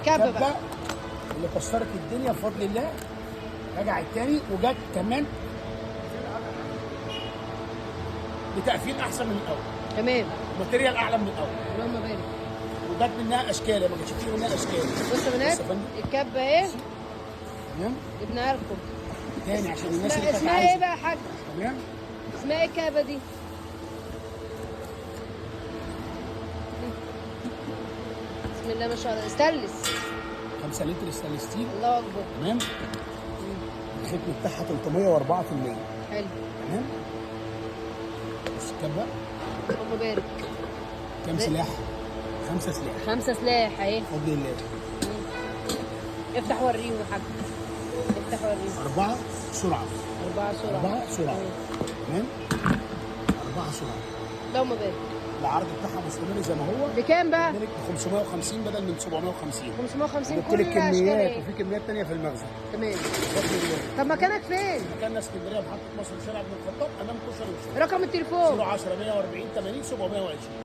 الكبه بقى اللي كسرت الدنيا بفضل الله رجعت تاني وجت كمان بتقفيل احسن من الاول، تمام. ماتيريال اعلى من الاول، اللهم بارك. وجت منها اشكال ما كانتش فيه منها اشكال. بص يا بنات بص يا فندم. الكبه اهي تمام جبناها لكم. تاني عشان الناس اللي كانت اسمها ايه عايزه. بقى يا حاج؟ تمام اسمها ايه الكبه دي؟ بسم الله ما شاء الله. استانلس. 5 لتر ستانلس ستيل. الله اكبر. تمام الختم بتاعها 304%. حلو. تمام بص الكبه اللهم بارك. كام سلاح؟ 5 سلاح 5 سلاح اهي. بفضل الله. افتح وريهم يا حاج. افتح وريهم. 4 سرعه 4 سرعه. 4 سرعه. تمام 4 سرعه. اللهم بارك. العرض بتاعها مستمر زي ما هو. بكام بقى؟ ب 550 بدل من 750. 550 جبت كل لك الاشكال كميات ايه؟ وفي كميات ثانيه في المخزن. تمام. بفضل الله. طب مكانك فين؟ مكاننا اسكندريه محطه مصر شارع ابن الخطاب امام كشري وشرب. رقم التليفون 010 140 80 720.